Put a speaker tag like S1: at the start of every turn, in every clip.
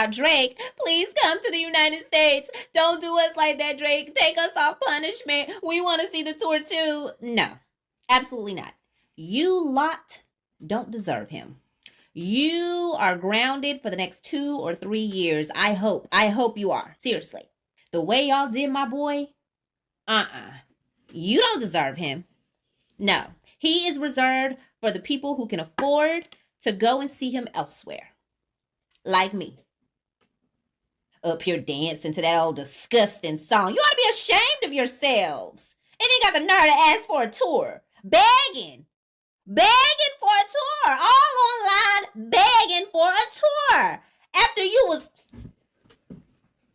S1: Drake, please come to the United States. Don't do us like that, Drake. Take us off punishment. We want to see the tour too. No, absolutely not. You lot don't deserve him. You are grounded for the next 2 or 3 years. I hope. I hope you are. Seriously. The way y'all did my boy, you don't deserve him. No. He is reserved for the people who can afford to go and see him elsewhere. Like me. Up here dancing to that old disgusting song. You ought to be ashamed of yourselves. And you got the nerve to ask for a tour. Begging. Begging for a tour. All online begging for a tour. After you was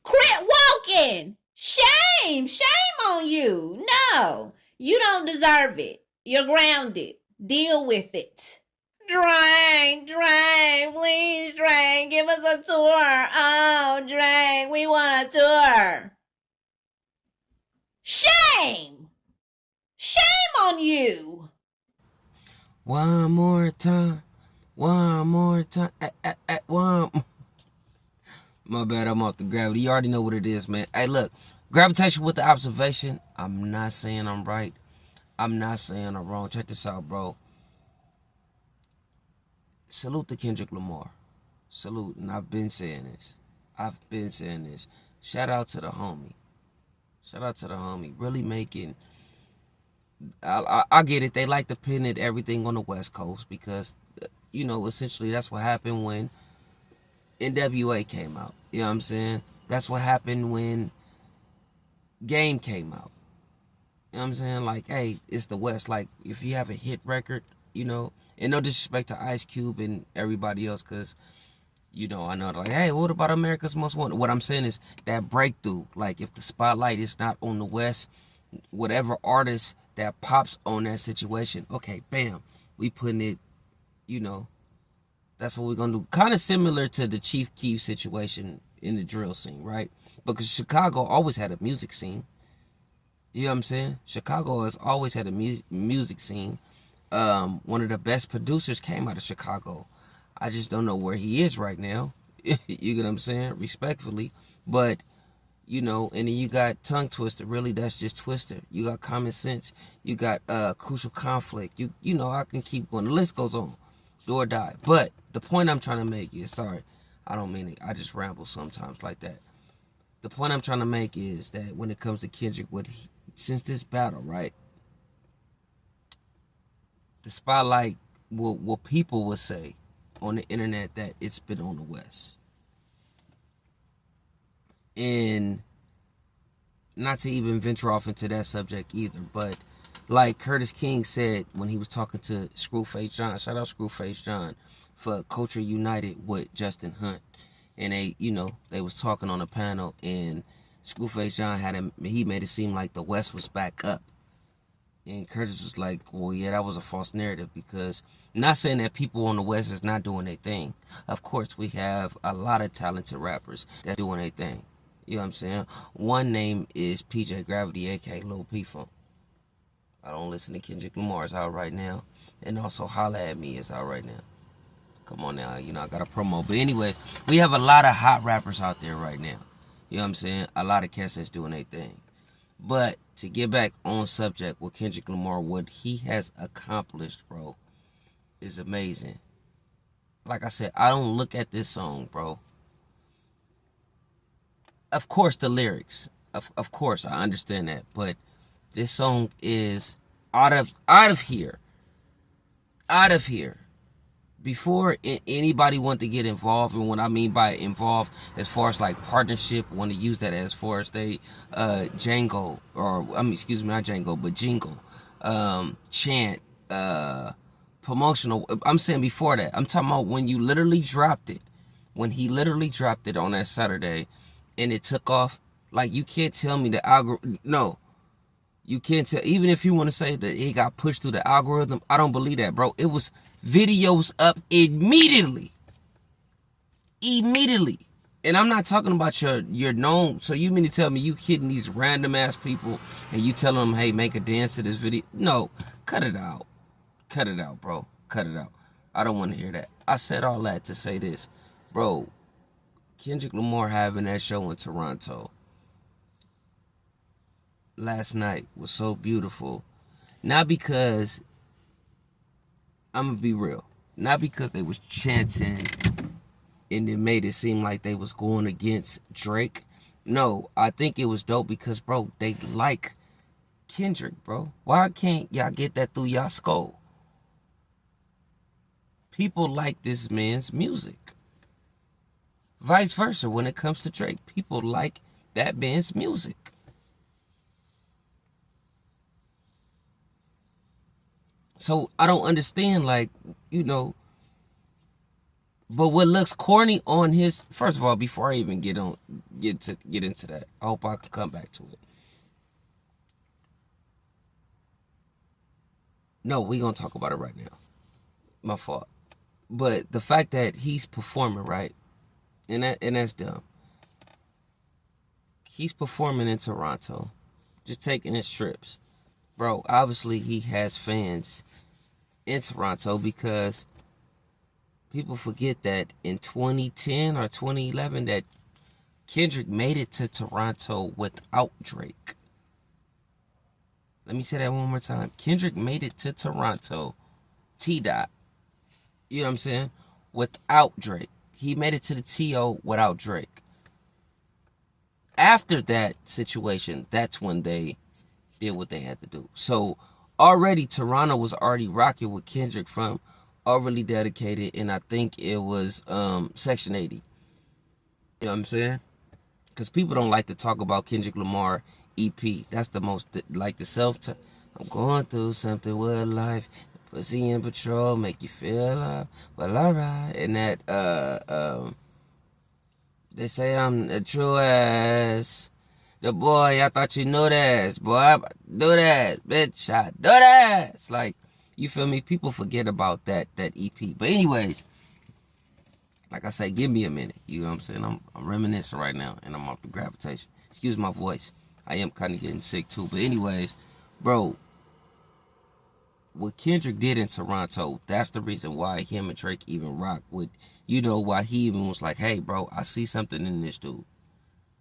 S1: quit walking. Shame. Shame on you. No. You don't deserve it. You're grounded. Deal with it. Drake, please, Drake, give us a tour. Oh, Drake, we want a tour. Shame! Shame on you!
S2: One more time. One more time. One. My bad, I'm off the gravity. You already know what it is, man. Hey, look. Gravitation with the observation. I'm not saying I'm right. I'm not saying I'm wrong. Check this out, bro. Salute to Kendrick Lamar. Salute. And I've been saying this. Shout out to the homie. Really making... I get it. They like to pin it everything on the West Coast because, essentially that's what happened when NWA came out. You know what I'm saying? That's what happened when Game came out. You know what I'm saying? Like, hey, it's the West. Like, if you have a hit record, and no disrespect to Ice Cube and everybody else, because, I know, like, hey, what about America's Most Wanted? What I'm saying is that breakthrough. Like, if the spotlight is not on the West, whatever artist that pops on that situation, okay, bam, we putting it, that's what we're going to do. Kind of similar to the Chief Keef situation in the drill scene, right? Because Chicago always had a music scene. You know what I'm saying? Chicago has always had a music scene. One of the best producers came out of Chicago. I just don't know where he is right now. You get what I'm saying? Respectfully. But, and then you got Tongue Twister. Really, that's just Twister. You got Common Sense. You got Crucial Conflict. I can keep going. The list goes on. Do or die. But the point I'm trying to make is, sorry, I don't mean it. I just ramble sometimes like that. The point I'm trying to make is that when it comes to Kendrick, since this battle, right? The spotlight, what people would say on the internet, that it's been on the West. And not to even venture off into that subject either, but like Curtis King said when he was talking to Screwface John, shout out Screwface John, for Culture United with Justin Hunt. And they was talking on a panel, and Screwface John he made it seem like the West was back up. And Curtis was like, well, yeah, that was a false narrative, because I'm not saying that people on the West is not doing their thing. Of course, we have a lot of talented rappers that doing their thing. You know what I'm saying? One name is PJ Gravity, aka Lil P Funk. I don't listen to Kendrick Lamar. It's out right now. And also Holla at Me is out right now. Come on now, I got a promo. But anyways, we have a lot of hot rappers out there right now. You know what I'm saying? A lot of cats that's doing their thing. But to get back on subject with Kendrick Lamar, what he has accomplished, bro, is amazing. Like I said, I don't look at this song, bro. Of course, the lyrics. Of course, I understand that. But this song is out of here. Out of here. Before anybody want to get involved, and what I mean by involved, as far as like partnership, want to use that as far as they Django, or excuse me, not Django, but jingle, chant, promotional. I'm saying before that. I'm talking about when you literally dropped it, when he literally dropped it on that Saturday, and it took off. Like, you can't tell me the algorithm. No, you can't tell. Even if you want to say that it got pushed through the algorithm, I don't believe that, bro. It was videos up immediately. And I'm not talking about your known. So you mean to tell me you hitting these random ass people and you telling them, hey, make a dance to this video? No, cut it out. Cut it out, bro. Cut it out. I don't want to hear that. I said all that to say this. Bro, Kendrick Lamar having that show in Toronto last night was so beautiful. Not because, I'm gonna be real, not because they was chanting and it made it seem like they was going against Drake. No, I think it was dope because, bro, they like Kendrick, bro. Why can't y'all get that through y'all skull? People like this man's music. Vice versa, when it comes to Drake, people like that man's music. So I don't understand, like, but what looks corny on his, first of all, before I even get into that, I hope I can come back to it. No, we gonna talk about it right now. My fault. But the fact that he's performing, right, and that's dumb. He's performing in Toronto, just taking his trips. Bro, obviously he has fans in Toronto because people forget that in 2010 or 2011 that Kendrick made it to Toronto without Drake. Let me say that one more time. Kendrick made it to Toronto, T-Dot, you know what I'm saying, without Drake. He made it to the TO without Drake. After that situation, that's when they did what they had to do. So already Toronto was already rocking with Kendrick from Overly Dedicated, and I think it was Section 80. You know what I'm saying? Because people don't like to talk about Kendrick Lamar EP. That's the most, like the I'm going through something with life. Pussy in patrol, make you feel alive. Well, alright. And that, they say I'm a true ass. The boy, I thought you knew that. Boy, I do that. Bitch, I do that. It's like, you feel me? People forget about that EP. But anyways, like I say, give me a minute. You know what I'm saying? I'm reminiscing right now, and I'm off the gravitation. Excuse my voice. I am kind of getting sick too. But anyways, bro, what Kendrick did in Toronto, that's the reason why him and Drake even rock with, why he even was like, hey, bro, I see something in this dude.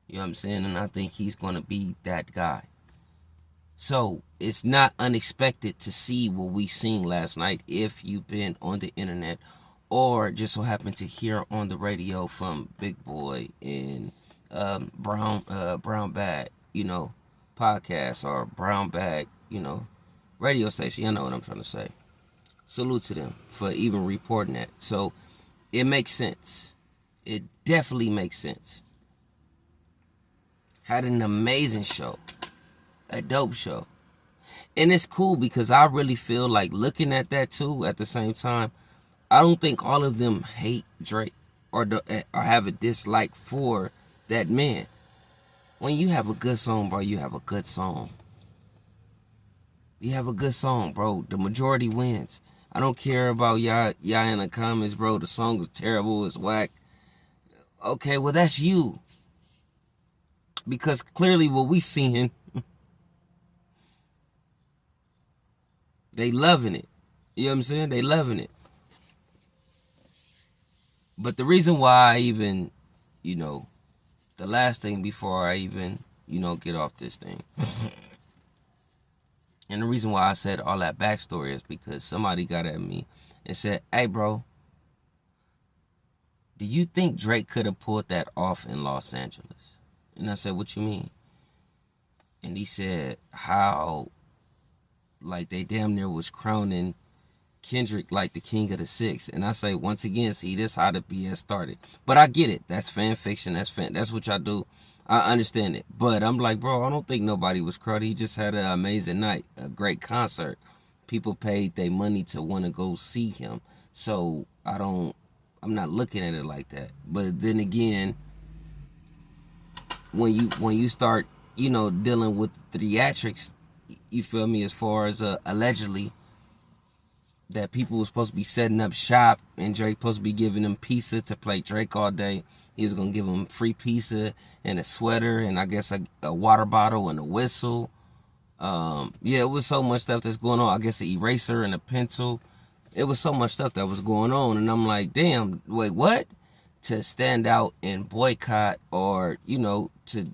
S2: You know what I'm saying? And I think he's going to be that guy. So it's not unexpected to see what we seen last night if you've been on the internet or just so happened to hear on the radio from Big Boy and Brown Bag, podcast, or Brown Bag, radio station. You know what I'm trying to say. Salute to them for even reporting that. So it makes sense. It definitely makes sense. Had an amazing show. A dope show. And it's cool because I really feel like, looking at that too at the same time, I don't think all of them hate Drake or have a dislike for that man. When you have a good song, bro, you have a good song. You have a good song, bro. The majority wins. I don't care about y'all in the comments, bro. The song was terrible, it's whack. Okay, well, that's you. Because clearly what we seeing, they loving it. You know what I'm saying? They loving it. But the reason why I even, the last thing before I even, get off this thing. And the reason why I said all that backstory is because somebody got at me and said, hey, bro, do you think Drake could have pulled that off in Los Angeles? And I said, what you mean? And he said how, like, they damn near was crowning Kendrick like the king of the six. And I say, once again, see, this how the BS started. But I get it. That's fan fiction. That's what y'all do. I understand it. But I'm like, bro, I don't think nobody was crowded. He just had an amazing night, a great concert. People paid their money to want to go see him. So I'm not looking at it like that. But then again, when you start, dealing with theatrics, you feel me, as far as allegedly that people were supposed to be setting up shop and Drake supposed to be giving them pizza to play Drake all day. He was going to give them free pizza and a sweater and I guess a water bottle and a whistle. Yeah, it was so much stuff that's going on. I guess an eraser and a pencil. It was so much stuff that was going on. And I'm like, damn, wait, what? to stand out and boycott, or to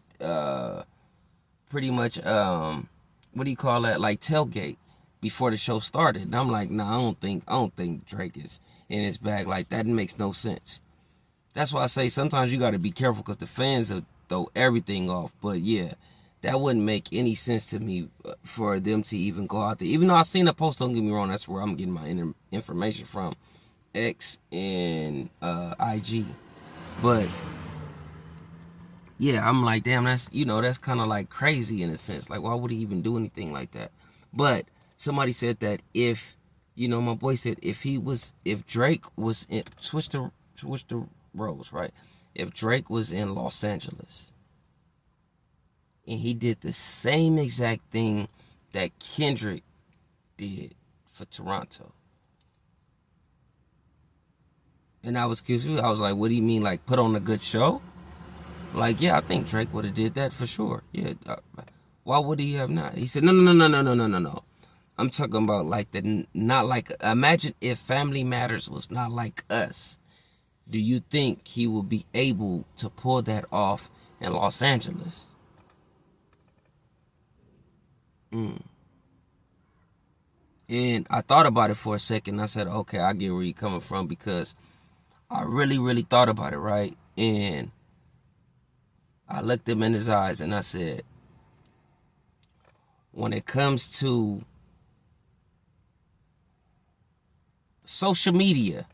S2: pretty much what do you call that, like tailgate before the show started. And I'm like, nah, I don't think Drake is in his bag. Like, that makes no sense. That's why I say sometimes you got to be careful, because the fans will throw everything off. But yeah, that wouldn't make any sense to me for them to even go out there. Even though I seen a post, don't get me wrong, that's where I'm getting my information from, X and IG. But yeah, I'm like, damn, that's kind of like crazy in a sense. Like, why would he even do anything like that? But somebody said that if, my boy said if Drake was in, switch the roles, right? If Drake was in Los Angeles and he did the same exact thing that Kendrick did for Toronto, and I was confused. I was like, what do you mean, like put on a good show? Like, yeah, I think Drake would have did that for sure. Yeah, why would he have not? He said, no. I'm talking about like not like, imagine if Family Matters was not like Us. Do you think he will be able to pull that off in Los Angeles? And I thought about it for a second. I said, okay, I get where you're coming from, because I really, really thought about it, right? And I looked him in his eyes and I said, when it comes to social media,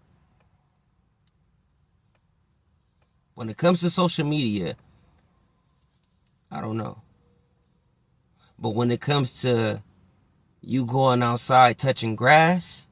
S2: I don't know. But when it comes to you going outside touching grass,